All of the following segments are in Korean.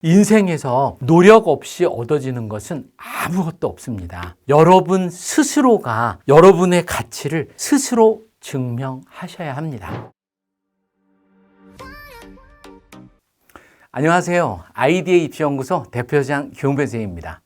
인생에서 노력 없이 얻어지는 것은 아무것도 없습니다. 여러분 스스로가 여러분의 가치를 스스로 증명하셔야 합니다. 안녕하세요. 아이디어 입시연구소 대표장 김용배 선생님입니다.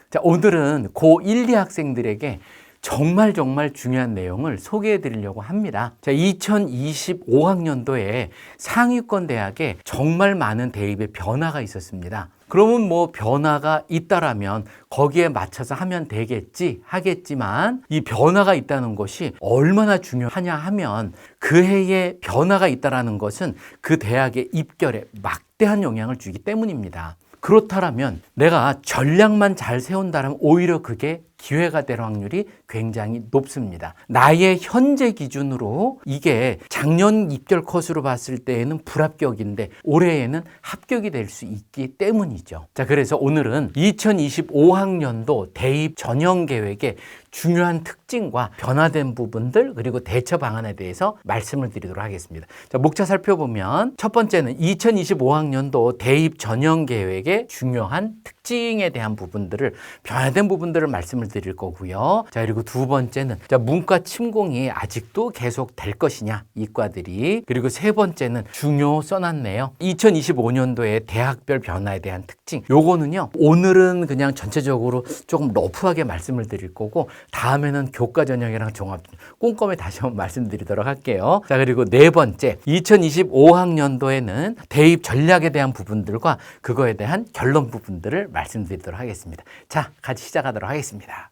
자, 오늘은 고1, 2학생들에게 정말 중요한 내용을 소개해 드리려고 합니다. 자, 2025학년도에 상위권 대학에 정말 많은 대입의 변화가 있었습니다. 그러면 뭐 변화가 있다라면 거기에 맞춰서 하면 되겠지 하겠지만, 이 변화가 있다는 것이 얼마나 중요하냐 하면 그 해에 변화가 있다라는 것은 그 대학의 입결에 막대한 영향을 주기 때문입니다. 그렇다면 내가 전략만 잘 세운다면 오히려 그게 기회가 될 확률이 굉장히 높습니다. 나의 현재 기준으로 이게 작년 입결 컷으로 봤을 때에는 불합격인데 올해에는 합격이 될 수 있기 때문이죠. 자, 그래서 오늘은 2025학년도 대입 전형 계획의 중요한 특징과 변화된 부분들, 그리고 대처 방안에 대해서 말씀을 드리도록 하겠습니다. 자, 목차 살펴보면 첫 번째는 2025학년도 대입 전형 계획의 중요한 특징에 대한 부분들을, 변화된 부분들을 말씀을 드릴 거고요. 자, 그리고 두 번째는 문과 침공이 아직도 계속 될 것이냐, 이과들이. 그리고 세 번째는 중요 써놨네요. 2025년도에 대학별 변화에 대한 특징. 요거는요, 오늘은 그냥 전체적으로 조금 러프하게 말씀을 드릴 거고, 다음에는 교과 전형이랑 종합 꼼꼼히 다시 한번 말씀드리도록 할게요. 자, 그리고 네 번째, 2025학년도에는 대입 전략에 대한 부분들과 그거에 대한 결론 부분들을 말씀드리도록 하겠습니다. 자, 같이 시작하도록 하겠습니다.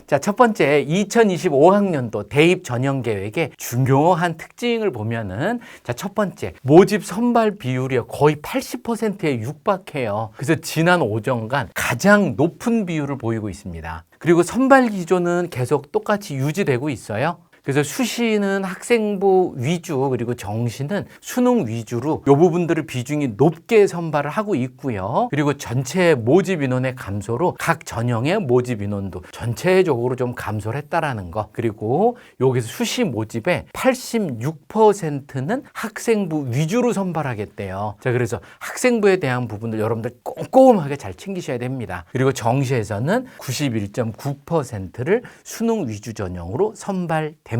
자, 첫 번째 2025학년도 대입 전형 계획의 중요한 특징을 보면은, 자, 첫 번째, 모집 선발 비율이 거의 80%에 육박해요. 그래서 지난 5년간 가장 높은 비율을 보이고 있습니다. 그리고 선발 기조는 계속 똑같이 유지되고 있어요. 그래서 수시는 학생부 위주, 그리고 정시는 수능 위주로 이 부분들을 비중이 높게 선발을 하고 있고요. 그리고 전체 모집 인원의 감소로 각 전형의 모집 인원도 전체적으로 좀 감소를 했다라는 거. 그리고 여기서 수시 모집의 86%는 학생부 위주로 선발하겠대요. 자, 그래서 학생부에 대한 부분들 여러분들 꼼꼼하게 잘 챙기셔야 됩니다. 그리고 정시에서는 91.9%를 수능 위주 전형으로 선발됩니다.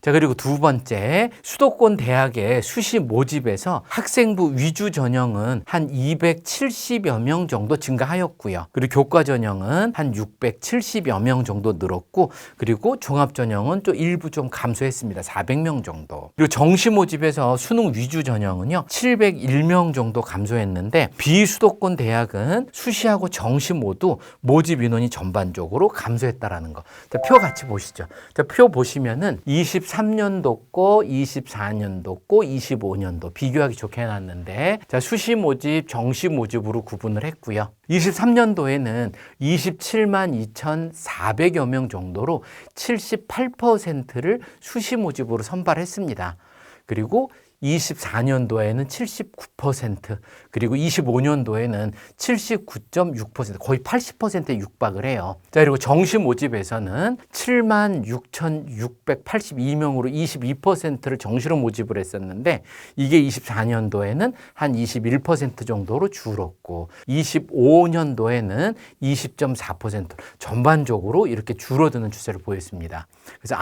자, 그리고 두 번째, 수도권 대학의 수시 모집에서 학생부 위주 전형은 한 270여 명 정도 증가하였고요. 그리고 교과 전형은 한 670여 명 정도 늘었고, 그리고 종합 전형은 또 일부 좀 감소했습니다. 400명 정도. 그리고 정시 모집에서 수능 위주 전형은요, 701명 정도 감소했는데, 비수도권 대학은 수시하고 정시 모두 모집 인원이 전반적으로 감소했다라는 거. 자, 표 같이 보시죠. 자, 표 보시면은 23년도 거, 24년도 거, 25년도 비교하기 좋게 해놨는데, 자, 수시 모집, 정시 모집으로 구분을 했고요. 23년도에는 27만 2,400여 명 정도로 78%를 수시 모집으로 선발했습니다. 그리고 24년도에는 79%, 그리고 25년도에는 79.6%, 거의 80%에 육박을 해요. 자, 그리고 정시 모집에서는 7만 6,682명으로 22%를 정시로 모집을 했었는데, 이게 24년도에는 한 21% 정도로 줄었고, 25년도에는 20.4%, 전반적으로 이렇게 줄어드는 추세를 보였습니다. 그래서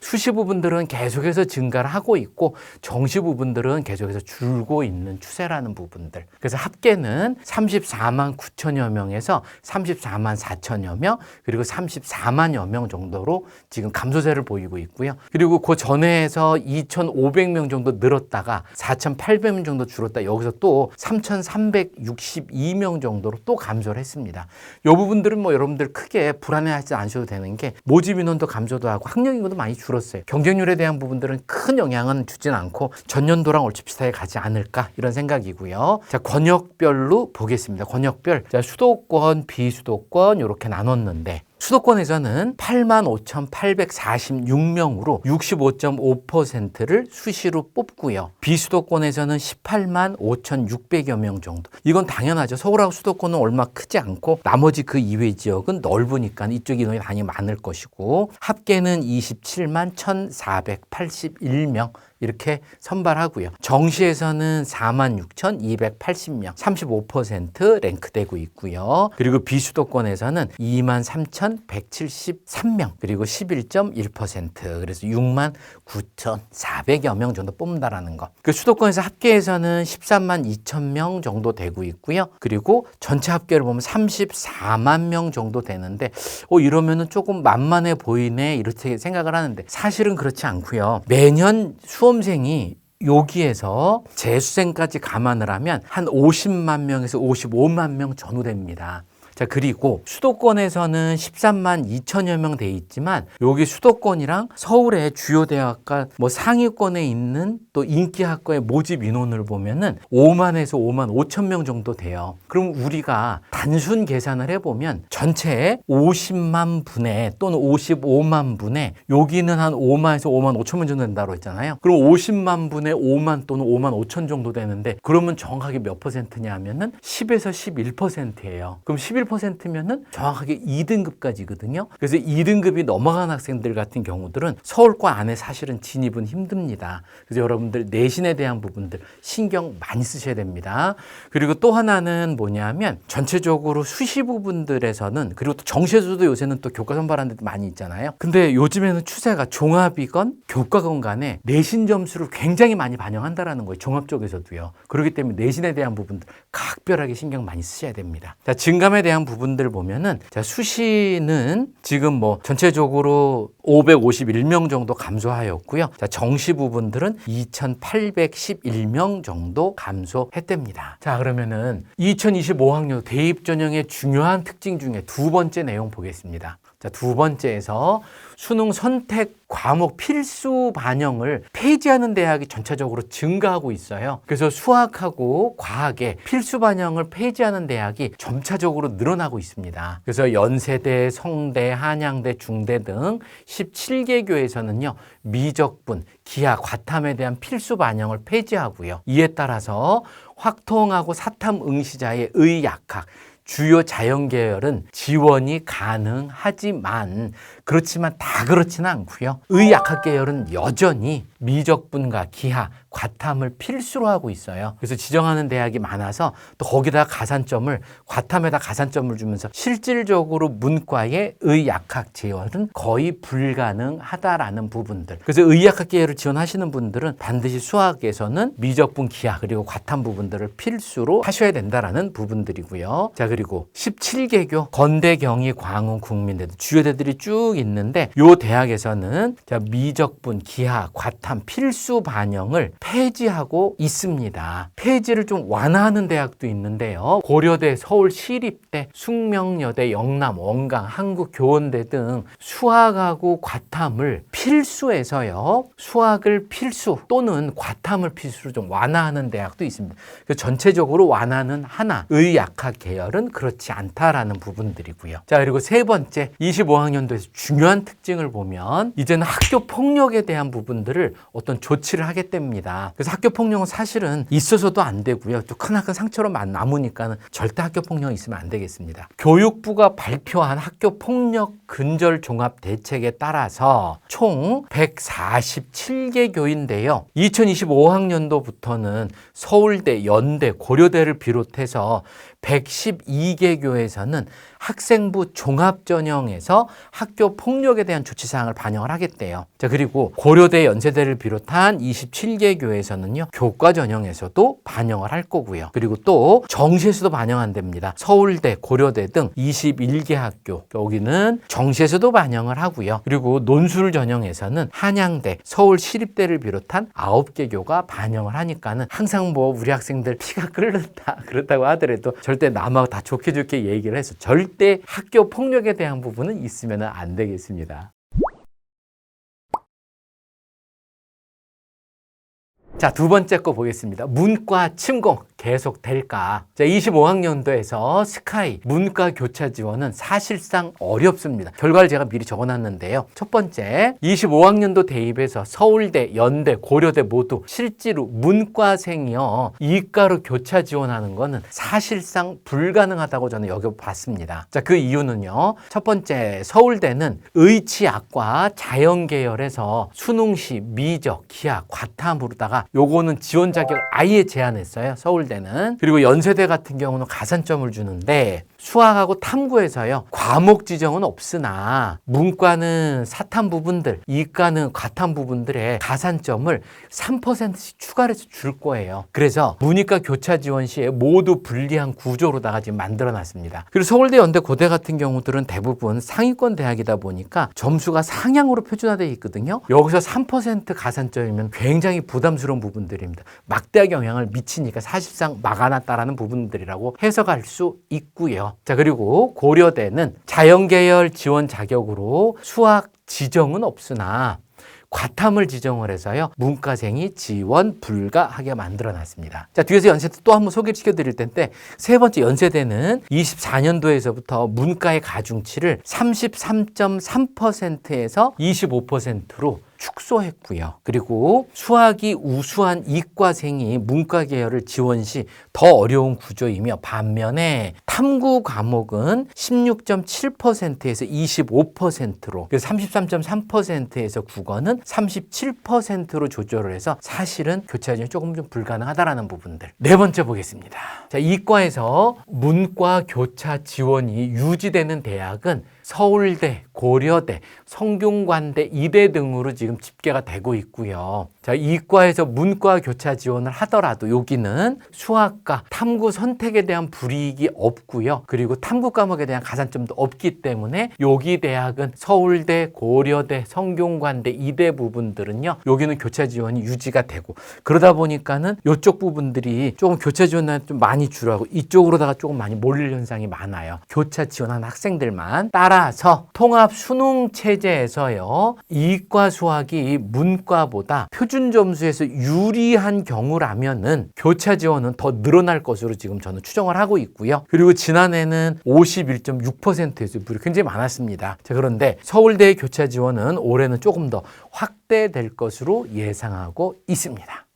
수시 부분들은 계속해서 증가를 하고 있고, 정시 부분들은 계속해서 줄고 있는 추세라는 부분들. 그래서 합계는 34만 9천여 명에서 34만 4천여 명, 그리고 34만여 명 정도로 지금 감소세를 보이고 있고요. 그리고 그 전에서 2,500명 정도 늘었다가 4,800명 정도 줄었다, 여기서 또 3,362명 정도로 또 감소를 했습니다. 이 부분들은 뭐 여러분들 크게 불안해하지 않으셔도 되는 게, 모집 인원도 감소도 하고 학령 인구도 많이 줄었어요. 경쟁률에 대한 부분들은 큰 영향은 주진 않고 전년도랑 얼추 비슷하게 가지 않을까, 이런 생각이고요. 자, 권역별로 보겠습니다. 권역별. 자, 수도권, 비수도권 이렇게 나눴는데, 수도권에서는 85,846명으로 65.5%를 수시로 뽑고요. 비수도권에서는 185,600여 명 정도. 이건 당연하죠. 서울하고 수도권은 얼마 크지 않고 나머지 그 이외 지역은 넓으니까 이쪽 인원이 당연히 많을 것이고, 합계는 271,481명 이렇게 선발하고요. 정시에서는 46,280명, 35% 랭크되고 있고요. 그리고 비수도권에서는 23,173명, 그리고 11.1%, 그래서 69,400여 명 정도 뽑는다라는 거. 그 수도권에서 합계에서는 13만 2천 명 정도 되고 있고요. 그리고 전체 합계를 보면 34만 명 정도 되는데, 이러면은 조금 만만해 보이네 이렇게 생각을 하는데, 사실은 그렇지 않고요. 매년 수험생이 여기에서 재수생까지 감안을 하면 한 50만 명에서 55만 명 전후됩니다. 자, 그리고 수도권에서는 13만 2천여 명 돼 있지만, 여기 수도권이랑 서울의 주요 대학과 상위권에 있는 또 인기 학과의 모집 인원을 보면은 5만에서 5만 5천 명 정도 돼요. 그럼 우리가 단순 계산을 해보면 전체에 50만 분에 또는 55만 분에 여기는 한 5만에서 5만 5천 명 정도 된다고 했잖아요. 그럼 50만 분에 5만 또는 5만 5천 정도 되는데, 그러면 정확하게 몇 퍼센트냐 하면은 10에서 11%예요. 그럼 11%면은 정확하게 2등급까지거든요. 그래서 2등급이 넘어간 학생들 같은 경우들은 서울과 안에 사실은 진입은 힘듭니다. 그래서 여러분들 내신에 대한 부분들 신경 많이 쓰셔야 됩니다. 그리고 또 하나는 뭐냐면, 전체적으로 수시 부분들에서는, 그리고 또 정시에서도 요새는 또 교과 선발하는 데도 많이 있잖아요. 근데 요즘에는 추세가 종합이건 교과건 간에 내신 점수를 굉장히 많이 반영한다라는 거예요. 종합 쪽에서도요. 그렇기 때문에 내신에 대한 부분들 각별하게 신경 많이 쓰셔야 됩니다. 자, 증감에 대한 부분들 보면은, 자, 수시는 지금 전체적으로 551명 정도 감소하였고요. 자, 정시 부분들은 2,811명 정도 감소했답니다. 자, 그러면은 2025학년 대입 전형의 중요한 특징 중에 두 번째 내용 보겠습니다. 자, 두 번째에서 수능 선택 과목 필수 반영을 폐지하는 대학이 전체적으로 증가하고 있어요. 그래서 수학하고 과학에 필수 반영을 폐지하는 대학이 점차적으로 늘어나고 있습니다. 그래서 연세대, 성대, 한양대, 중대 등 17개교에서는요, 미적분, 기하, 과탐에 대한 필수 반영을 폐지하고요. 이에 따라서 확통하고 사탐 응시자의 의약학, 주요 자연계열은 지원이 가능하지만, 그렇지만 다 그렇지는 않고요. 의학학 계열은 여전히 미적분과 기하, 과탐을 필수로 하고 있어요. 그래서 지정하는 대학이 많아서 또 거기다 가산점을, 과탐에다 가산점을 주면서 실질적으로 문과의 의학학 지원은 거의 불가능하다라는 부분들. 그래서 의학학 계열을 지원하시는 분들은 반드시 수학에서는 미적분, 기하, 그리고 과탐 부분들을 필수로 하셔야 된다라는 부분들이고요. 자, 그리고 17개교 건대, 경희, 광운, 국민대도 주요 대들이 쭉 있는데, 요 대학에서는 자, 미적분, 기하, 과탐 필수 반영을 폐지하고 있습니다. 폐지를 좀 완화하는 대학도 있는데요. 고려대, 서울시립대, 숙명여대, 영남, 원광, 한국교원대 등 수학하고 과탐을 필수해서요, 수학을 필수 또는 과탐을 필수로 좀 완화하는 대학도 있습니다. 그래서 전체적으로 완화는 하나, 의학학 계열은 그렇지 않다라는 부분들이고요. 자, 그리고 세 번째, 25학년도에서 중요한 특징을 보면, 이제는 학교 폭력에 대한 부분들을 어떤 조치를 하겠답니다. 그래서 학교 폭력은 사실은 있어서도 안 되고요. 또 크나큰 상처로만 남으니까는 절대 학교 폭력이 있으면 안 되겠습니다. 교육부가 발표한 학교 폭력 근절 종합 대책에 따라서 총 147개 교인데요. 2025학년도부터는 서울대, 연대, 고려대를 비롯해서 112개 교에서는 학생부 종합전형에서 학교 폭력에 대한 조치사항을 반영을 하겠대요. 자, 그리고 고려대, 연세대를 비롯한 27개 교에서는요, 교과 전형에서도 반영을 할 거고요. 그리고 또 정시에서도 반영한답니다. 서울대, 고려대 등 21개 학교, 여기는 정시에서도 반영을 하고요. 그리고 논술 전형에서는 한양대, 서울시립대를 비롯한 9개 교가 반영을 하니까는 항상 우리 학생들 피가 끓는다 그렇다고 하더라도 절대 남하고 다 좋게 얘기를 해서 절대 학교 폭력에 대한 부분은 있으면 안 되겠습니다. 자, 두 번째 거 보겠습니다. 문과 침공. 계속 될까? 자, 25학년도에서 스카이 문과 교차 지원은 사실상 어렵습니다. 결과를 제가 미리 적어놨는데요. 첫 번째, 25학년도 대입에서 서울대, 연대, 고려대 모두 실제로 문과생이요 이과로 교차 지원하는 거는 사실상 불가능하다고 저는 여겨봤습니다. 자, 그 이유는요. 첫 번째, 서울대는 의치학과 자연계열에서 수능시 미적, 기하, 과탐으로다가 요거는 지원 자격을 아예 제한했어요. 서울대는. 그리고 연세대 같은 경우는 가산점을 주는데 수학하고 탐구에서요. 과목 지정은 없으나 문과는 사탐 부분들, 이과는 과탐 부분들의 가산점을 3%씩 추가로 해서 줄 거예요. 그래서 문이과 교차 지원 시에 모두 불리한 구조로다가 지금 만들어놨습니다. 그리고 서울대, 연대, 고대 같은 경우들은 대부분 상위권 대학이다 보니까 점수가 상향으로 표준화되어 있거든요. 여기서 3% 가산점이면 굉장히 부담스러운 부분들입니다. 막대하게 영향을 미치니까 사실상 막아놨다라는 부분들이라고 해석할 수 있고요. 자, 그리고 고려대는 자연계열 지원 자격으로 수학 지정은 없으나 과탐을 지정을 해서요 문과생이 지원 불가하게 만들어놨습니다. 자, 뒤에서 연세대 또 한번 소개시켜 드릴 텐데 세 번째, 연세대는 24년도에서부터 문과의 가중치를 33.3%에서 25%로 축소했고요. 그리고 수학이 우수한 이과생이 문과 계열을 지원 시 더 어려운 구조이며 반면에 탐구 과목은 16.7%에서 25%로 그래서 33.3%에서 국어는 37%로 조절을 해서 사실은 교차 지원이 조금 좀 불가능하다라는 부분들. 네 번째 보겠습니다. 자, 이과에서 문과 교차 지원이 유지되는 대학은 서울대, 고려대, 성균관대, 이대 등으로 지금 집계가 되고 있고요. 자, 이과에서 문과 교차 지원을 하더라도 여기는 수학과 탐구 선택에 대한 불이익이 없고요. 그리고 탐구 과목에 대한 가산점도 없기 때문에 여기 대학은 서울대, 고려대, 성균관대, 이대 부분들은요. 여기는 교차 지원이 유지가 되고 그러다 보니까는 이쪽 부분들이 조금 교차 지원을 좀 많이 줄어가고 이쪽으로다가 조금 많이 몰릴 현상이 많아요. 교차 지원하는 학생들만 따라서 통합 수능 체제에서요. 이과 수학이 문과보다 표준 점수에서 유리한 경우라면은 교차 지원은 더 늘어날 것으로 지금 저는 추정을 하고 있고요. 그리고 지난해는 51.6%에서 굉장히 많았습니다. 자, 그런데 서울대의 교차 지원은 올해는 조금 더 확대될 것으로 예상하고 있습니다.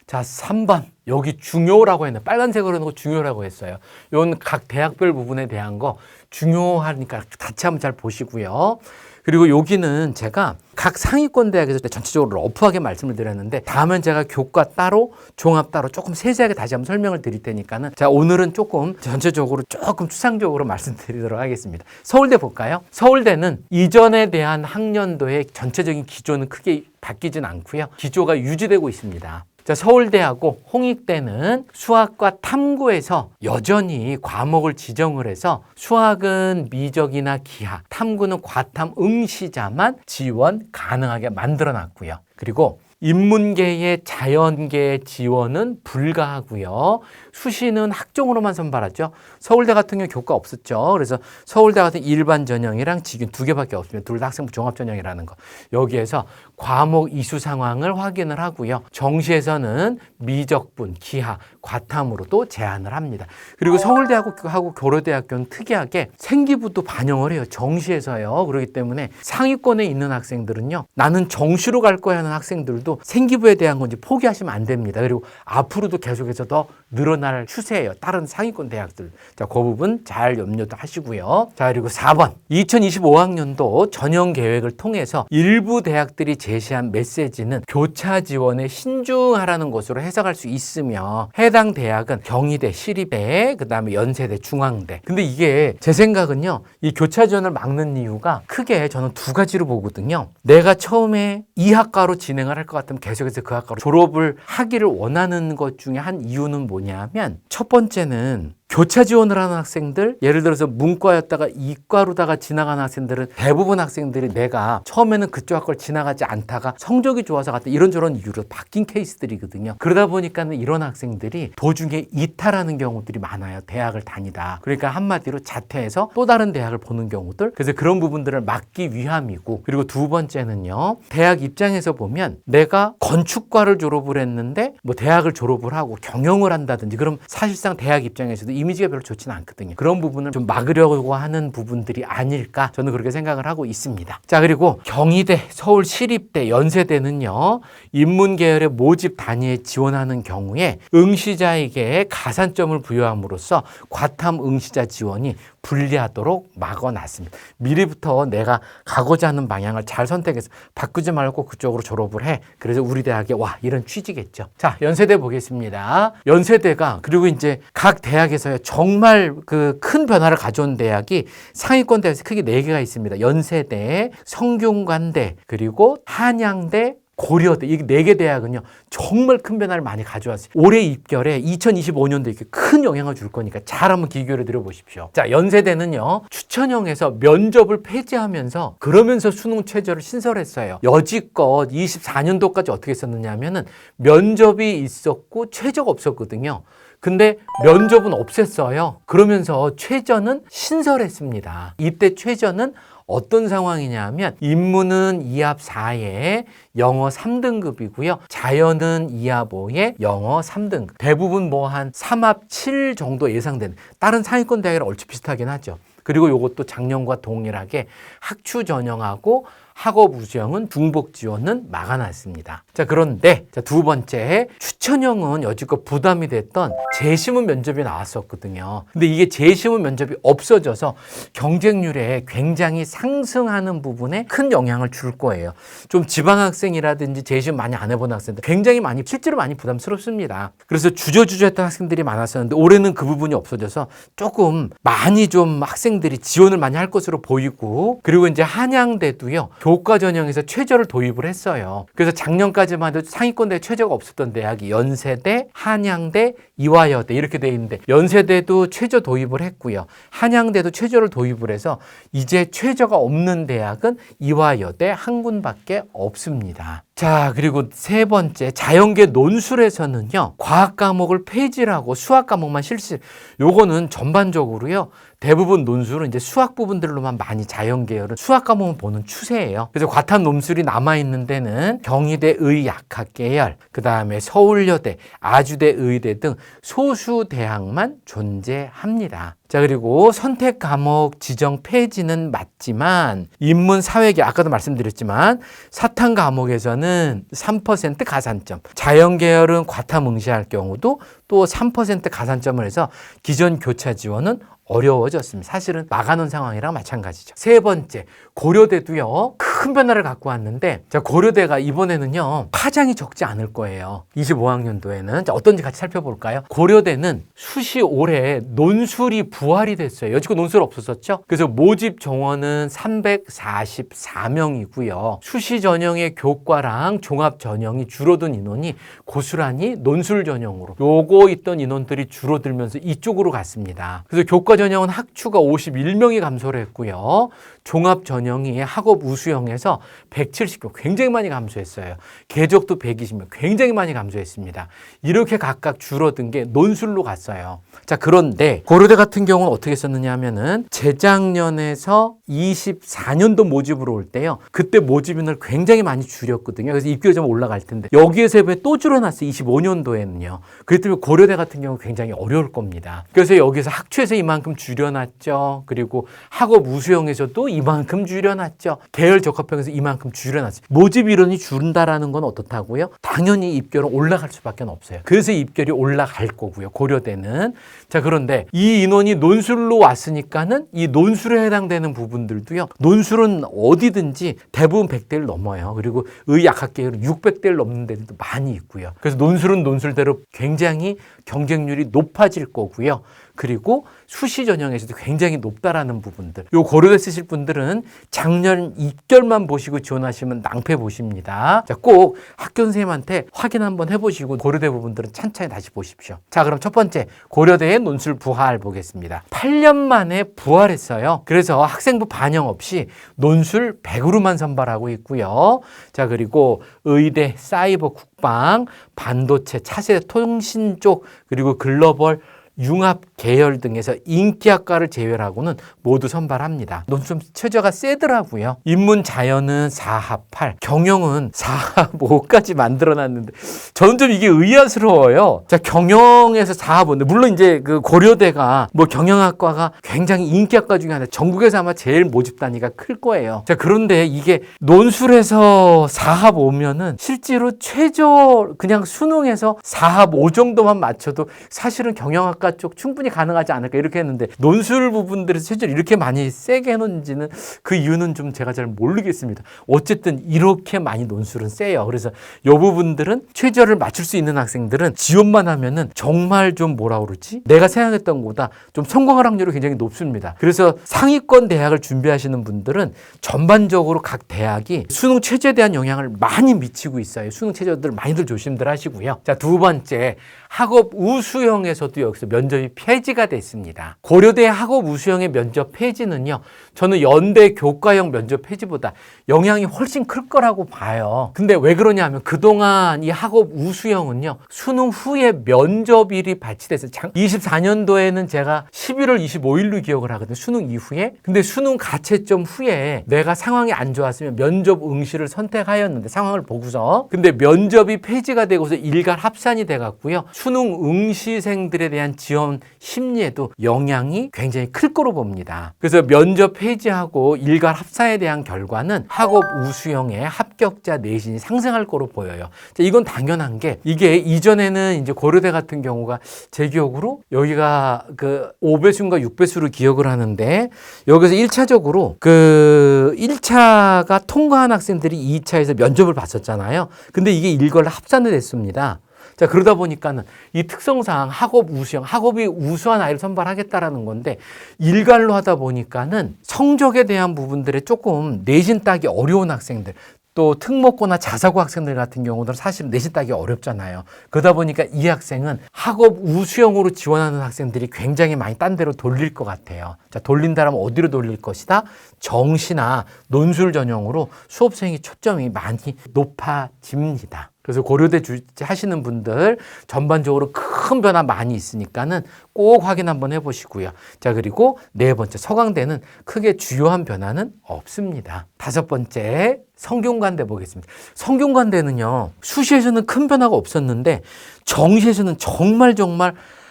자, 3번. 여기 중요라고 했네. 빨간색으로 해놓고 중요라고 했어요. 이건 각 대학별 부분에 대한 거 중요하니까 같이 한번 잘 보시고요. 그리고 여기는 제가 각 상위권 대학에서 전체적으로 러프하게 말씀을 드렸는데 다음엔 제가 교과 따로 종합 따로 조금 세세하게 다시 한번 설명을 드릴 테니까는 자, 오늘은 조금 전체적으로 조금 추상적으로 말씀드리도록 하겠습니다. 서울대 볼까요? 서울대는 이전에 대한 학년도의 전체적인 기조는 크게 바뀌진 않고요. 기조가 유지되고 있습니다. 자, 서울대하고 홍익대는 수학과 탐구에서 여전히 과목을 지정을 해서 수학은 미적이나 기하, 탐구는 과탐 응시자만 지원 가능하게 만들어놨고요. 그리고 인문계의 자연계 지원은 불가하고요. 수시는 학종으로만 선발하죠. 서울대 같은 경우 교과 없었죠. 그래서 서울대 같은 일반 전형이랑 직윤 두 개밖에 없으면 둘 다 학생부 종합 전형이라는 거. 여기에서 과목 이수 상황을 확인을 하고요. 정시에서는 미적분, 기하, 과탐으로도 제한을 합니다. 그리고 서울대하고 고려대학교는 특이하게 생기부도 반영을 해요. 정시에서요. 그렇기 때문에 상위권에 있는 학생들은요. 나는 정시로 갈 거야 하는 학생들도 생기부에 대한 건지 포기하시면 안 됩니다. 그리고 앞으로도 계속해서 더 늘어날 추세예요. 다른 상위권 대학들. 자, 그 부분 잘 염려도 하시고요. 자, 그리고 4번. 2025학년도 전형 계획을 통해서 일부 대학들이 제시한 메시지는 교차 지원에 신중하라는 것으로 해석할 수 있으며 해당 대학은 경희대, 시립대, 그다음에 연세대, 중앙대. 근데 이게 제 생각은요. 이 교차 지원을 막는 이유가 크게 저는 두 가지로 보거든요. 내가 처음에 이 학과로 진행을 할 것 같으면 계속해서 그 학과로 졸업을 하기를 원하는 것 중에 한 이유는 뭐냐면 첫 번째는 교차 지원을 하는 학생들, 예를 들어서 문과였다가 이과로다가 지나가는 학생들은 대부분 학생들이 내가 처음에는 그쪽 학과를 지나가지 않다가 성적이 좋아서 갔다 이런저런 이유로 바뀐 케이스들이거든요. 그러다 보니까는 이런 학생들이 도중에 이탈하는 경우들이 많아요. 대학을 다니다. 그러니까 한마디로 자퇴해서 또 다른 대학을 보는 경우들. 그래서 그런 부분들을 막기 위함이고, 그리고 두 번째는요, 대학 입장에서 보면 내가 건축과를 졸업을 했는데 뭐 대학을 졸업을 하고 경영을 한다든지, 그럼 사실상 대학 입장에서도 이미지가 별로 좋지는 않거든요. 그런 부분을 좀 막으려고 하는 부분들이 아닐까, 저는 그렇게 생각을 하고 있습니다. 자, 그리고 경희대, 서울시립대, 연세대는요, 인문계열의 모집 단위에 지원하는 경우에 응시자에게 가산점을 부여함으로써 과탐 응시자 지원이 불리하도록 막아놨습니다. 미리부터 내가 가고자 하는 방향을 잘 선택해서 바꾸지 말고 그쪽으로 졸업을 해. 그래서 우리 대학에 와, 이런 취지겠죠. 자, 연세대 보겠습니다. 연세대가, 그리고 이제 각 대학에서 정말 그 큰 변화를 가져온 대학이 상위권 대학에서 크게 4개가 있습니다. 연세대, 성균관대, 그리고 한양대, 고려대, 이 4개 대학은요, 정말 큰 변화를 많이 가져왔어요. 올해 입결에 2025년도에 이렇게 큰 영향을 줄 거니까 잘 한번 기교를 드려보십시오. 자, 연세대는요, 추천형에서 면접을 폐지하면서 그러면서 수능 최저를 신설했어요. 여지껏 24년도까지 어떻게 했었느냐 하면은 면접이 있었고 최저가 없었거든요. 근데 면접은 없앴어요. 그러면서 최저는 신설했습니다. 이때 최저는 어떤 상황이냐 하면 인문은 2합 4에 영어 3등급이고요. 자연은 2합 5에 영어 3등급. 대부분 뭐 한 3합 7 정도 예상되는, 다른 상위권 대학이랑 얼추 비슷하긴 하죠. 그리고 이것도 작년과 동일하게 학추 전형하고 학업 우수형은 중복 지원은 막아놨습니다. 자, 그런데 두 번째, 추천형은 여지껏 부담이 됐던 재시문 면접이 나왔었거든요. 근데 이게 재시문 면접이 없어져서 경쟁률에 굉장히 상승하는 부분에 큰 영향을 줄 거예요. 좀 지방학생이라든지 재시문 많이 안 해본 학생들 굉장히 많이, 실제로 많이 부담스럽습니다. 그래서 주저주저했던 학생들이 많았었는데 올해는 그 부분이 없어져서 조금 많이 좀 학생들이 지원을 많이 할 것으로 보이고, 그리고 이제 한양대도요, 교과 전형에서 최저를 도입을 했어요. 그래서 작년까지만 해도 상위권대에 최저가 없었던 대학이 연세대, 한양대, 이화여대 이렇게 돼 있는데, 연세대도 최저 도입을 했고요. 한양대도 최저를 도입을 해서 이제 최저가 없는 대학은 이화여대 한 군밖에 없습니다. 자, 그리고 세 번째, 자연계 논술에서는요, 과학 과목을 폐지를 하고 수학 과목만 실시. 요거는 전반적으로요, 대부분 논술은 이제 수학 부분들로만 많이 자연계열은 수학 과목을 보는 추세예요. 그래서 과탐 논술이 남아있는 데는 경희대 의약학 계열, 그 다음에 서울여대, 아주대 의대 등 소수 대학만 존재합니다. 자, 그리고 선택 과목 지정 폐지는 맞지만 인문 사회계, 아까도 말씀드렸지만 사탐 과목에서는 3% 가산점, 자연계열은 과탐 응시할 경우도 또 3% 가산점을 해서 기존 교차 지원은 어려워졌습니다. 사실은 막아놓은 상황이랑 마찬가지죠. 세 번째, 고려대도요, 큰 변화를 갖고 왔는데, 자, 고려대가 이번에는요, 파장이 적지 않을 거예요. 25학년도에는. 자, 어떤지 같이 살펴볼까요? 고려대는 수시 올해 논술이 부활이 됐어요. 여지껏 논술 없었었죠? 그래서 모집 정원은 344명이고요. 수시 전형의 교과랑 종합 전형이 줄어든 인원이 고스란히 논술 전형으로, 요거 있던 인원들이 줄어들면서 이쪽으로 갔습니다. 그래서 교과 전형은 학추가 51명이 감소를 했고요. 종합 전형이 학업 우수형에서 170명, 굉장히 많이 감소했어요. 계적도 120명, 굉장히 많이 감소했습니다. 이렇게 각각 줄어든 게 논술로 갔어요. 자, 그런데 고려대 같은 경우는 어떻게 썼느냐 하면은 재작년에서 24년도 모집으로 올 때요, 그때 모집인을 굉장히 많이 줄였거든요. 그래서 입결이 좀 올라갈 텐데 여기에서 왜 또 줄어났어요? 25년도에는요. 그렇기 때문에 고려대 같은 경우 굉장히 어려울 겁니다. 그래서 여기서 학추에서 이만큼 줄여놨죠. 그리고 학업 우수형에서도 이만큼 줄여놨죠. 계열 적합형에서 이만큼 줄여놨죠. 모집 인원이 줄는다라는 건 어떻다고요? 당연히 입결은 올라갈 수밖에 없어요. 그래서 입결이 올라갈 거고요, 고려대는. 자, 그런데 이 인원이 논술로 왔으니까는 이 논술에 해당되는 부분들도요, 논술은 어디든지 대부분 100대를 넘어요. 그리고 의학학 계열은 600대를 넘는 데도 많이 있고요. 그래서 논술은 논술대로 굉장히 경쟁률이 높아질 거고요. 그리고 수시 전형에서도 굉장히 높다라는 부분들. 요 고려대 쓰실 분들은 작년 입결만 보시고 지원하시면 낭패 보십니다. 자, 꼭 학교 선생님한테 확인 한번 해보시고 고려대 부분들은 찬찬히 다시 보십시오. 자, 그럼 첫 번째 고려대의 논술 부활 보겠습니다. 8년 만에 부활했어요. 그래서 학생부 반영 없이 논술 100으로만 선발하고 있고요. 자, 그리고 의대, 사이버, 국방, 반도체, 차세대 통신 쪽, 그리고 글로벌 융합 계열 등에서 인기학과를 제외하고는 모두 선발합니다. 논술 최저가 세더라고요. 인문 자연은 4합 8, 경영은 4합 5까지 만들어놨는데 저는 좀 이게 의아스러워요. 자, 경영에서 4합 5. 물론 이제 그 고려대가 뭐 경영학과가 굉장히 인기학과 중에 하나, 전국에서 아마 제일 모집 단위가 클 거예요. 자, 그런데 이게 논술에서 4합 5면은 실제로 최저 그냥 수능에서 4합 5 정도만 맞춰도 사실은 경영학과 쪽 충분히 가능하지 않을까 이렇게 했는데 논술 부분들에서 실제로 이렇게 많이 세게 해놓은지는 그 이유는 좀 제가 잘 모르겠습니다. 어쨌든 이렇게 많이 논술은 세요. 그래서 이 부분들은 최저를 맞출 수 있는 학생들은 지원만 하면은 정말 좀 뭐라 그러지? 내가 생각했던 것보다 좀 성공할 확률이 굉장히 높습니다. 그래서 상위권 대학을 준비하시는 분들은 전반적으로 각 대학이 수능 최저에 대한 영향을 많이 미치고 있어요. 수능 최저들 많이들 조심들 하시고요. 자, 두 번째 학업 우수형에서도 여기서 면접이 폐지가 됐습니다. 고려대 학업 우수형의 면접 폐지는요, 저는 연대 교과형 면접 폐지보다 영향이 훨씬 클 거라고 봐요. 근데 왜 그러냐 하면 그동안 이 학업 우수형은요, 수능 후에 면접일이 발치돼서 24년도에는 제가 11월 25일로 기억을 하거든요. 수능 이후에. 근데 수능 가채점 후에 내가 상황이 안 좋았으면 면접 응시를 선택하였는데 상황을 보고서 근데 면접이 폐지가 되고서 일괄 합산이 돼갖고요. 수능 응시생들에 대한 지원 심리에도 영향이 굉장히 클 거로 봅니다. 그래서 면접 폐지하고 일괄 합산에 대한 결과는 학업 우수형의 합격자 내신이 상승할 거로 보여요. 자, 이건 당연한 게 이게 이전에는 이제 고려대 같은 경우가 제 기억으로 여기가 그 5배수인가 6배수로 기억을 하는데 여기서 1차적으로 그 1차가 통과한 학생들이 2차에서 면접을 봤었잖아요. 근데 이게 일괄 합산이 됐습니다. 자, 그러다 보니까는 이 특성상 학업 우수형, 학업이 우수한 아이를 선발하겠다라는 건데 일괄로 하다 보니까는 성적에 대한 부분들에 조금 내신 따기 어려운 학생들, 또 특목고나 자사고 학생들 같은 경우는 사실은 내신 따기 어렵잖아요. 그러다 보니까 이 학생은 학업 우수형으로 지원하는 학생들이 굉장히 많이 딴 데로 돌릴 것 같아요. 자, 돌린다면 어디로 돌릴 것이다? 정시나 논술 전형으로 수업생이 초점이 많이 높아집니다. 그래서 고려대 하시는 분들 전반적으로 큰 변화 많이 있으니까는 꼭 확인 한번 해보시고요. 자, 그리고 네 번째 서강대는 크게 주요한 변화는 없습니다. 다섯 번째 성균관대 보겠습니다. 성균관대는요, 수시에서는 큰 변화가 없었는데 정시에서는 정말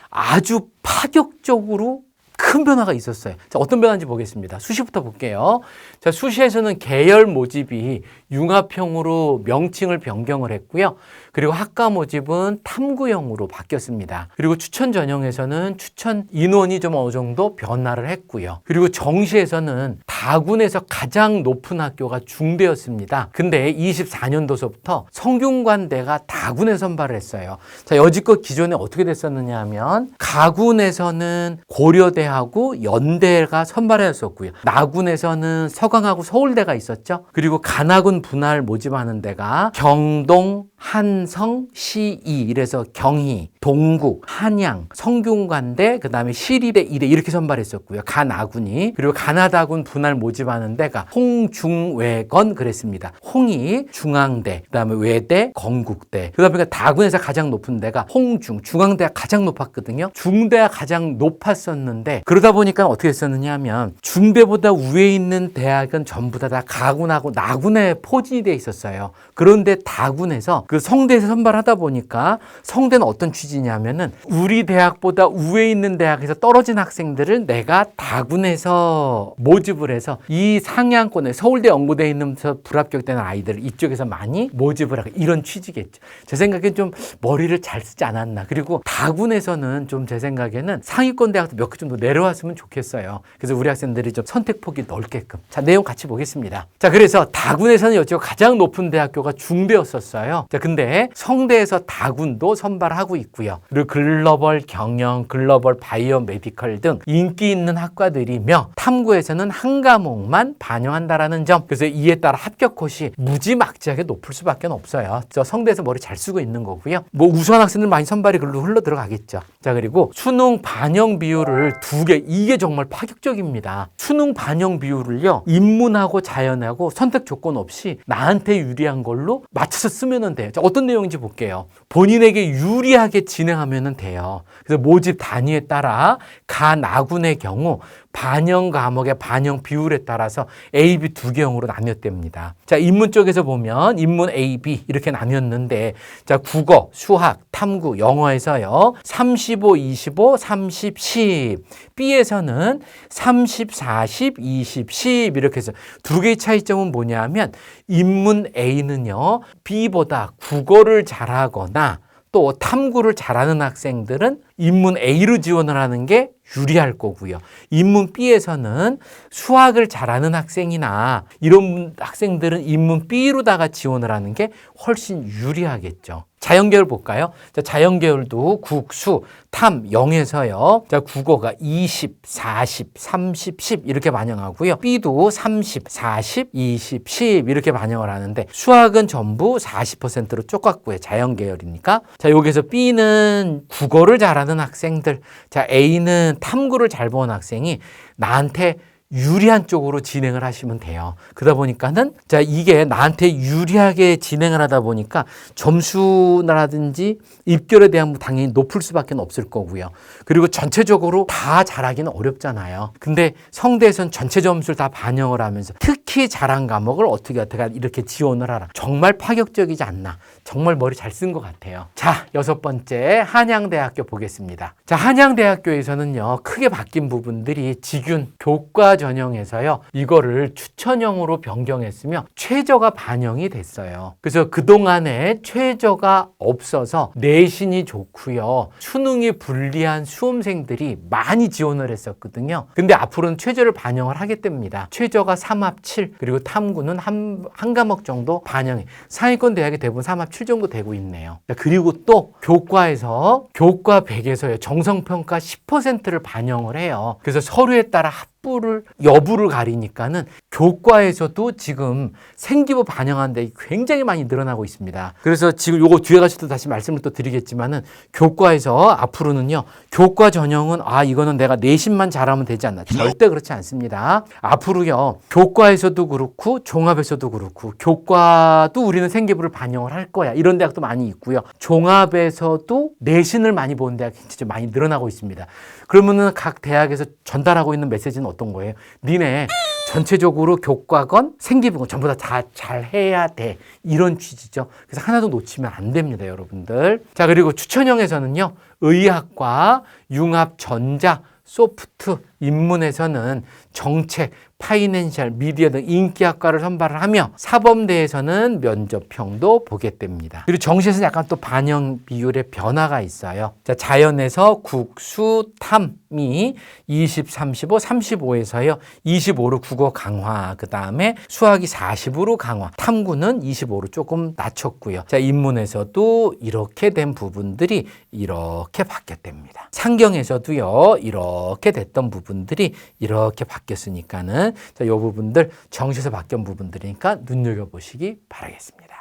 아주 파격적으로 큰 변화가 있었어요. 자, 어떤 변화인지 보겠습니다. 수시부터 볼게요. 자, 수시에서는 계열 모집이 융합형으로 명칭을 변경을 했고요. 그리고 학과 모집은 탐구형으로 바뀌었습니다. 그리고 추천 전형에서는 추천 인원이 좀 어느 정도 변화를 했고요. 그리고 정시에서는 다군에서 가장 높은 학교가 중대였습니다. 근데 24년도서부터 성균관대가 다군에 선발을 했어요. 자, 여지껏 기존에 어떻게 됐었느냐 하면 가군에서는 고려대하고 연대가 선발했었고요. 나군에서는 서강하고 서울대가 있었죠. 그리고 간하군 분할 모집하는 데가 경동, 한성, 시이, 이래서 경희, 동국, 한양, 성균관대, 그 다음에 시리대, 이대 이렇게 선발했었고요. 간아군이. 그리고 간하다군 분할 모집하는 데가 홍중외건 그랬습니다. 홍이 중앙대, 그 다음에 외대, 건국대. 그러다 보니까 다군에서 가장 높은 데가 홍중, 중앙대가 가장 높았거든요. 중대가 가장 높았었는데 그러다 보니까 어떻게 했었느냐 하면 중대보다 위에 있는 대학은 전부 다 가군하고 나군에 포진이 돼 있었어요. 그런데 다군에서 그 성대에서 선발하다 보니까 성대는 어떤 취지냐면은 우리 대학보다 위에 있는 대학에서 떨어진 학생들을 내가 다군에서 모집을 해서 이 상향권에 서울대 연구대에 있는 불합격되는 아이들을 이쪽에서 많이 모집을 하고 이런 취지겠죠. 제 생각엔 좀 머리를 잘 쓰지 않았나. 그리고 다군에서는 좀 제 생각에는 상위권 대학도 몇 개 정도 내려왔으면 좋겠어요. 그래서 우리 학생들이 좀 선택폭이 넓게끔. 자, 내용 같이 보겠습니다. 자, 그래서 다군에서는 여쪽 가장 높은 대학교가 중대였었어요. 자, 근데 성대에서 다군도 선발하고 있고요. 그리고 글로벌 경영, 글로벌 바이오 메디컬 등 인기 있는 학과들이며 탐구에서는 한 과목만 반영한다라는 점. 그래서 이에 따라 합격 컷이 무지막지하게 높을 수밖에 없어요. 저 성대에서 머리 잘 쓰고 있는 거고요. 뭐 우수한 학생들 많이 선발이 글로 흘러 들어가겠죠. 자, 그리고 수능 반영 비율을 2개, 이게 정말 파격적입니다. 수능 반영 비율을요, 인문하고 자연하고 선택 조건 없이 나한테 유리한 걸로 맞춰서 쓰면 돼요. 자, 어떤 내용인지 볼게요. 본인에게 유리하게 진행하면 돼요. 그래서 모집 단위에 따라 가 나군의 경우 반영 과목의 반영 비율에 따라서 A, B 2개형으로 나뉘었답니다. 자, 인문 쪽에서 보면 인문 A, B 이렇게 나뉘었는데, 자, 국어, 수학, 탐구, 영어에서요 35, 25, 30, 10. B에서는 30, 40, 20, 10 이렇게 해서 2개의 차이점은 뭐냐면 인문 A는요 B보다 국어를 잘하거나 또 탐구를 잘하는 학생들은 인문 A로 지원을 하는 게 유리할 거고요. 인문 B에서는 수학을 잘하는 학생이나 이런 학생들은 인문 B로다가 지원을 하는 게 훨씬 유리하겠죠. 자연계열 볼까요? 자, 자연계열도 국, 수, 탐, 영에서요. 자, 국어가 20, 40, 30, 10 이렇게 반영하고요. B도 30, 40, 20, 10 이렇게 반영을 하는데 수학은 전부 40%로 똑같고요. 자연계열이니까. 자, 여기서 B는 국어를 잘하는 학생들, 자, A는 탐구를 잘 보는 학생이 나한테 유리한 쪽으로 진행을 하시면 돼요. 그러다 보니까는 자, 이게 나한테 유리하게 진행을 하다 보니까 점수라든지 입결에 대한 당연히 높을 수밖에 없을 거고요. 그리고 전체적으로 다 잘하기는 어렵잖아요. 근데 성대에서는 전체 점수를 다 반영을 하면서 특히 잘한 과목을 어떻게 이렇게 지원을 하라. 정말 파격적이지 않나. 정말 머리 잘 쓴 것 같아요. 자, 6번째 한양대학교 보겠습니다. 자, 한양대학교에서는요 크게 바뀐 부분들이 직윤, 교과 전형에서요 이거를 추천형으로 변경했으며 최저가 반영이 됐어요. 그래서 그동안에 최저가 없어서 내신이 좋고요 수능이 불리한 수험생들이 많이 지원을 했었거든요. 근데 앞으로는 최저를 반영을 하게 됩니다. 최저가 3합 7 그리고 탐구는 한 과목 정도 반영이 상위권 대학이 대부분 3합 7 정도 되고 있네요. 그리고 또 교과에서 교과 100에서요 정성평가 10%를 반영을 해요. 그래서 서류에 따라 합부를 여부를 가리니까는 교과에서도 지금 생기부 반영하는 데 굉장히 많이 늘어나고 있습니다. 그래서 지금 요거 뒤에 가서 또 다시 말씀을 또 드리겠지만은 교과에서 앞으로는요 교과 전형은 이거는 내가 내신만 잘하면 되지 않나. 절대 그렇지 않습니다. 앞으로요 교과에서도 그렇고 종합에서도 그렇고 교과도 우리는 생기부를 반영을 할 거야. 이런 대학도 많이 있고요. 종합에서도 내신을 많이 보는 대학이 진짜 많이 늘어나고 있습니다. 그러면은 각 대학에서 전달하고 있는 메시지는 어떤 거예요? 니네 전체적으로 교과건 생기부건 전부 다 잘해야 돼. 이런 취지죠. 그래서 하나도 놓치면 안 됩니다, 여러분들. 자, 그리고 추천형에서는요. 의학과, 융합, 전자, 소프트, 인문에서는 정책, 파이낸셜, 미디어 등 인기학과를 선발을 하며 사범대에서는 면접형도 보게 됩니다. 그리고 정시에서는 약간 또 반영 비율의 변화가 있어요. 자, 자연에서 국, 수, 탐이 20, 35, 35에서요. 25로 국어 강화, 그 다음에 수학이 40으로 강화, 탐구는 25로 조금 낮췄고요. 자, 인문에서도 이렇게 된 부분들이 이렇게 바뀌었답니다. 상경에서도요. 이렇게 됐던 부분들이 이렇게 바뀌었으니까는 자, 이 부분들 정시에서 바뀐 부분들이니까 눈여겨보시기 바라겠습니다.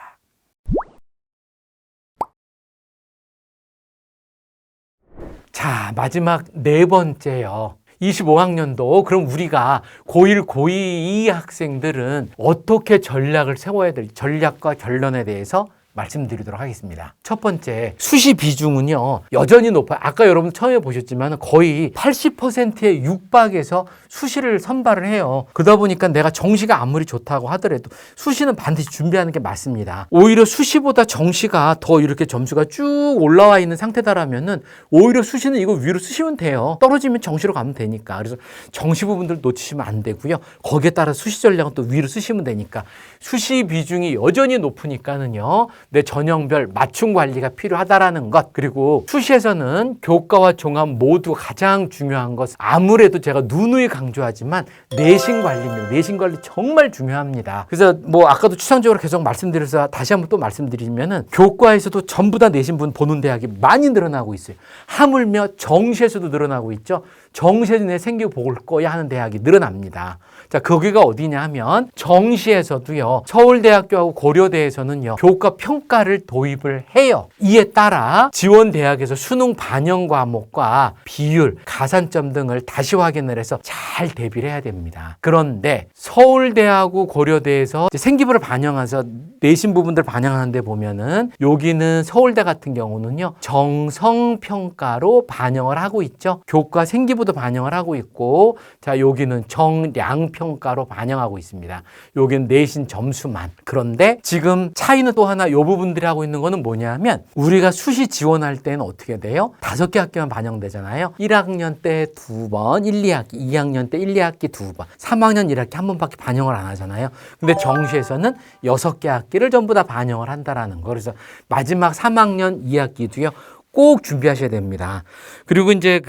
자, 마지막 4번째요. 25학년도 그럼 우리가 고1, 고2 학생들은 어떻게 전략을 세워야 될지 전략과 결론에 대해서 말씀드리도록 하겠습니다. 첫 번째, 수시 비중은요 여전히 높아요. 아까 여러분 처음에 보셨지만 거의 80%의 육박에서 수시를 선발을 해요. 그러다 보니까 내가 정시가 아무리 좋다고 하더라도 수시는 반드시 준비하는 게 맞습니다. 오히려 수시보다 정시가 더 이렇게 점수가 쭉 올라와 있는 상태다라면은 오히려 수시는 이거 위로 쓰시면 돼요. 떨어지면 정시로 가면 되니까. 그래서 정시 부분들 놓치시면 안 되고요. 거기에 따라 수시 전략은 또 위로 쓰시면 되니까 수시 비중이 여전히 높으니까는요 내 전형별 맞춤 관리가 필요하다라는 것. 그리고 수시에서는 교과와 종합 모두 가장 중요한 것, 아무래도 제가 누누이 강조하지만 내신 관리입니다. 내신 관리 정말 중요합니다. 그래서 뭐 아까도 추상적으로 계속 말씀드려서 다시 한번 또 말씀드리면은 교과에서도 전부 다 내신 분 보는 대학이 많이 늘어나고 있어요. 하물며 정시에서도 늘어나고 있죠. 정시에 내 생기부 볼 거야 하는 대학이 늘어납니다. 자, 거기가 어디냐 하면 정시에서도요, 서울대학교하고 고려대에서는요, 교과 평가를 도입을 해요. 이에 따라 지원 대학에서 수능 반영 과목과 비율, 가산점 등을 다시 확인을 해서 잘 대비를 해야 됩니다. 그런데 서울대하고 고려대에서 생기부를 반영해서 내신 부분들 반영하는데 보면은 여기는 서울대 같은 경우는요, 정성 평가로 반영을 하고 있죠. 교과 생기부도 반영을 하고 있고, 자, 여기는 정량 평가로 반영하고 있습니다. 여기는 내신 점수만. 그런데 지금 차이는 또 하나, 요 부분들이 하고 있는 거는 뭐냐면, 우리가 수시 지원할 때는 어떻게 돼요? 5개 학기만 반영되잖아요. 1학년 때 2번, 1, 2학기, 2학년 때 1, 2학기 2번, 3학년 1학기 한 번밖에 반영을 안 하잖아요. 근데 정시에서는 6개 학기를 전부 다 반영을 한다라는 거. 그래서 마지막 3학년 2학기도요. 꼭 준비하셔야 됩니다. 그리고 이제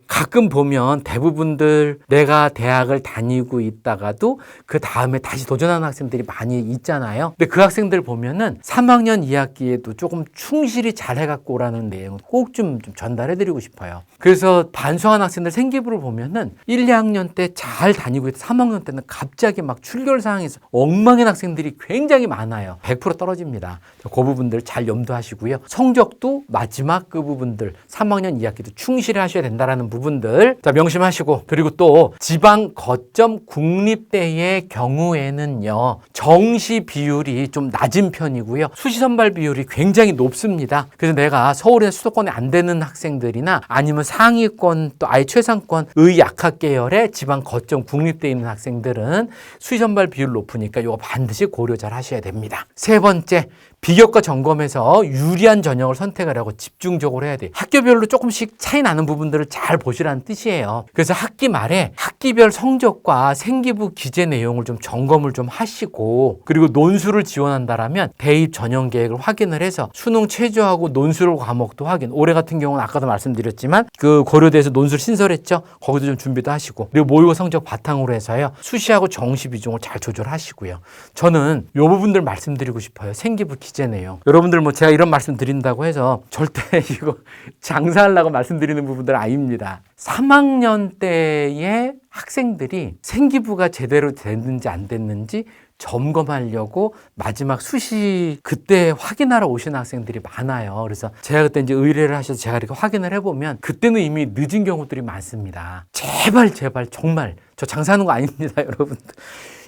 가끔 보면 대부분들 내가 대학을 다니고 있다가도 그 다음에 다시 도전하는 학생들이 많이 있잖아요. 근데 그 학생들 보면은 3학년 2학기에도 조금 충실히 잘 해갖고 오라는 내용을 꼭 좀 전달해드리고 싶어요. 그래서 반수한 학생들 생기부를 보면은 1, 2학년 때 잘 다니고 있다 3학년 때는 갑자기 막 출결 상황에서 엉망인 학생들이 굉장히 많아요. 100% 떨어집니다. 그 부분들 잘 염두하시고요. 성적도 마지막 그 부분들 3학년 2학기도 충실히 하셔야 된다라는 부분들 자 명심하시고, 그리고 또 지방 거점 국립대의 경우에는요, 정시 비율이 좀 낮은 편이고요, 수시 선발 비율이 굉장히 높습니다. 그래서 내가 서울이나 수도권에 안 되는 학생들이나 아니면 상위권 또 아예 최상권 의약학 계열의 지방 거점 국립대에 있는 학생들은 수시 선발 비율 높으니까 이거 반드시 고려 잘 하셔야 됩니다. 세 번째, 비교과 점검에서 유리한 전형을 선택을 하고 집중적으로 해야 돼요. 학교별로 조금씩 차이 나는 부분들을 잘 보시라는 뜻이에요. 그래서 학기 말에 학기별 성적과 생기부 기재 내용을 좀 점검을 좀 하시고, 그리고 논술을 지원한다라면 대입 전형 계획을 확인을 해서 수능 최저하고 논술 과목도 확인. 올해 같은 경우는 아까도 말씀드렸지만 그 고려대에서 논술 신설했죠. 거기도 좀 준비도 하시고, 그리고 모의고 성적 바탕으로 해서요, 수시하고 정시 비중을 잘 조절하시고요. 저는 이 부분들 말씀드리고 싶어요. 생기부 기재 내용. 여러분들 뭐 제가 이런 말씀 드린다고 해서 절대 이거 장사하려고 말씀드리는 부분들 아닙니다. 3학년 때의 학생들이 생기부가 제대로 됐는지 안 됐는지 점검하려고 마지막 수시 그때 확인하러 오시는 학생들이 많아요. 그래서 제가 그때 이제 의뢰를 하셔서 제가 이렇게 확인을 해보면 그때는 이미 늦은 경우들이 많습니다. 제발 정말 저 장사하는 거 아닙니다, 여러분.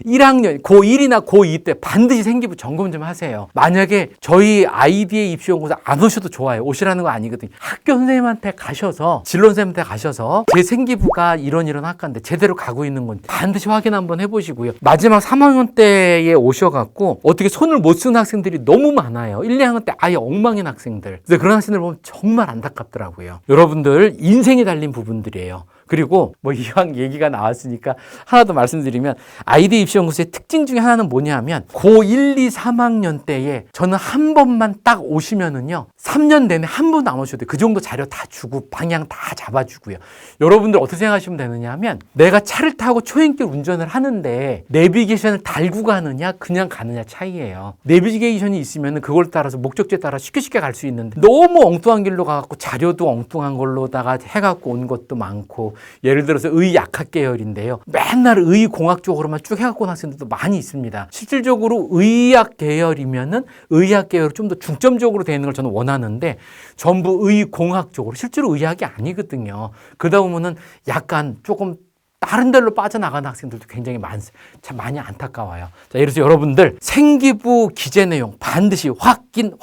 1학년, 고1이나 고2 때 반드시 생기부 점검 좀 하세요. 만약에 저희 아이디에 입시연구소 안 오셔도 좋아요. 오시라는 거 아니거든요. 학교 선생님한테 가셔서, 진로 선생님한테 가셔서 제 생기부가 이런 학과인데 제대로 가고 있는 건지 반드시 확인 한번 해보시고요. 마지막 3학년 때에 오셔갖고 어떻게 손을 못 쓰는 학생들이 너무 많아요. 1, 2학년 때 아예 엉망인 학생들. 그래서 그런 학생들 보면 정말 안타깝더라고요. 여러분들 인생이 달린 부분들이에요. 그리고 뭐 이왕 얘기가 나왔으니까 하나 더 말씀드리면, 아이디 입시연구소의 특징 중에 하나는 뭐냐 하면 고1, 2, 3학년 때에 저는 한 번만 딱 오시면은요, 3년 내내 한 번도 안 오셔도 돼요. 그 정도 자료 다 주고 방향 다 잡아주고요. 여러분들 어떻게 생각하시면 되느냐 하면, 내가 차를 타고 초행길 운전을 하는데 내비게이션을 달고 가느냐 그냥 가느냐 차이예요. 내비게이션이 있으면 그걸 따라서 목적지에 따라 쉽게 갈 수 있는데, 너무 엉뚱한 길로 가갖고 자료도 엉뚱한 걸로다가 해갖고 온 것도 많고, 예를 들어서 의약학 계열인데요, 맨날 의공학 쪽으로만 쭉 해갖고 온 학생들도 많이 있습니다. 실질적으로 의학 계열이면은 의학 계열을 좀 더 중점적으로 되어 있는 걸 저는 원하는데 전부 의공학 쪽으로, 실제로 의학이 아니거든요. 그러다 보면은 약간 조금 다른 데로 빠져나가는 학생들도 굉장히 참 많이 안타까워요. 자, 그래서 여러분들 생기부 기재 내용 반드시 확인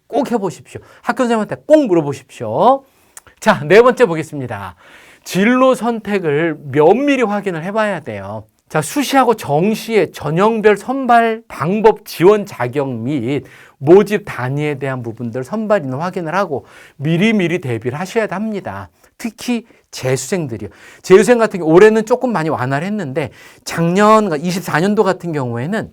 꼭 해보십시오. 학교 선생님한테 꼭 물어보십시오. 자, 네 번째 보겠습니다. 진로 선택을 면밀히 확인을 해봐야 돼요. 자, 수시하고 정시의 전형별 선발 방법, 지원 자격 및 모집 단위에 대한 부분들 선발 인원 확인을 하고 미리 대비를 하셔야 합니다. 특히 재수생들이요. 재수생 같은 경우 올해는 조금 많이 완화를 했는데 작년 24년도 같은 경우에는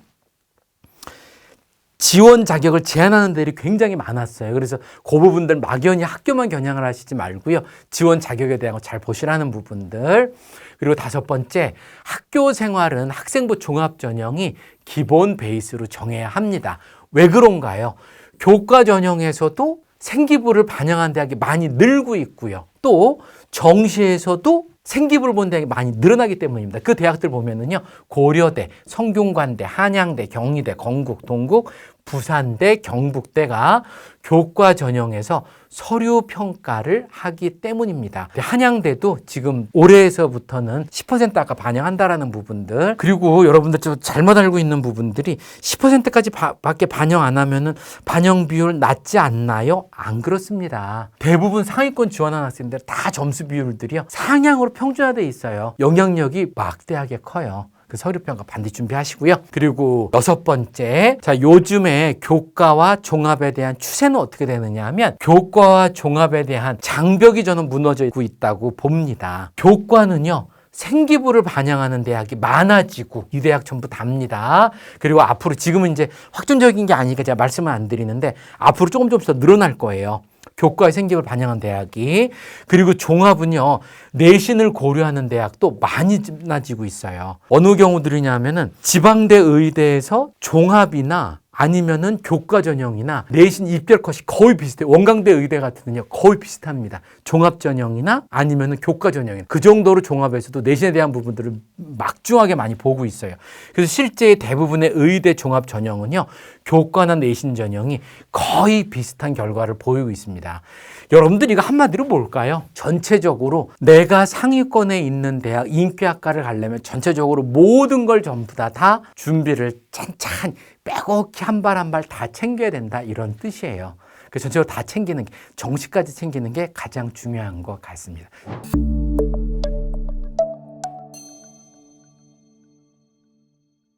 지원 자격을 제한하는 데들이 굉장히 많았어요. 그래서 그 부분들 막연히 학교만 겨냥을 하시지 말고요. 지원 자격에 대한 거 잘 보시라는 부분들. 그리고 5번째, 학교 생활은 학생부 종합전형이 기본 베이스로 정해야 합니다. 왜 그런가요? 교과 전형에서도 생기부를 반영한 대학이 많이 늘고 있고요. 또 정시에서도 생기부를 본 대학이 많이 늘어나기 때문입니다. 그 대학들 보면은요, 고려대, 성균관대, 한양대, 경희대, 건국, 동국, 부산대, 경북대가 교과 전형에서 서류 평가를 하기 때문입니다. 한양대도 지금 올해에서부터는 10% 아까 반영한다라는 부분들, 그리고 여러분들 좀 잘못 알고 있는 부분들이 10%까지 밖에 반영 안 하면은 반영 비율 낮지 않나요? 안 그렇습니다. 대부분 상위권 지원한 학생들 다 점수 비율들이요, 상향으로 평준화되어 있어요. 영향력이 막대하게 커요. 그 서류평가 반드시 준비하시고요. 그리고 6번째, 자, 요즘에 교과와 종합에 대한 추세는 어떻게 되느냐 하면 교과와 종합에 대한 장벽이 저는 무너지고 있다고 봅니다. 교과는요, 생기부를 반영하는 대학이 많아지고 이 대학 전부 답니다. 그리고 앞으로 지금은 이제 확정적인 게 아니니까 제가 말씀을 안 드리는데 앞으로 조금씩 더 늘어날 거예요. 교과의 생기부를 반영한 대학이. 그리고 종합은요, 내신을 고려하는 대학도 많이 많아지고 있어요. 어느 경우들이냐면은 지방대 의대에서 종합이나 아니면은 교과 전형이나 내신 입결 컷이 거의 비슷해요. 원광대 의대 같은데요, 거의 비슷합니다. 종합 전형이나 아니면은 교과 전형이나 그 정도로 종합에서도 내신에 대한 부분들을 막중하게 많이 보고 있어요. 그래서 실제 대부분의 의대 종합 전형은요, 교과나 내신 전형이 거의 비슷한 결과를 보이고 있습니다. 여러분들 이거 한마디로 뭘까요? 전체적으로 내가 상위권에 있는 대학 인기학과를 가려면 전체적으로 모든 걸 전부 다 준비를 찬찬히 빼곡히 한 발 한 발 다 챙겨야 된다, 이런 뜻이에요. 그래서 전체적으로 다 챙기는 게, 정시까지 챙기는 게 가장 중요한 것 같습니다.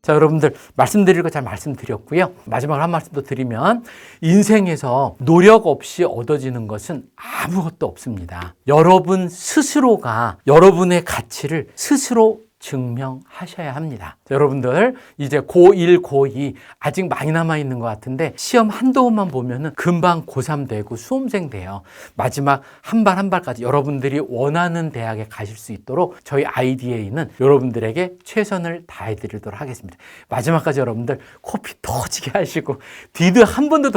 자, 여러분들 말씀드릴 거 잘 말씀드렸고요. 마지막으로 한 말씀 더 드리면, 인생에서 노력 없이 얻어지는 것은 아무것도 없습니다. 여러분 스스로가 여러분의 가치를 스스로 증명하셔야 합니다. 자, 여러분들 이제 고1, 고2 아직 많이 남아있는 것 같은데 시험 한두 번만 보면은 금방 고3 되고 수험생 돼요. 마지막 한 발 한 발까지 여러분들이 원하는 대학에 가실 수 있도록 저희 IDA는 여러분들에게 최선을 다해드리도록 하겠습니다. 마지막까지 여러분들 코피 터지게 하시고 디드 한 번도 더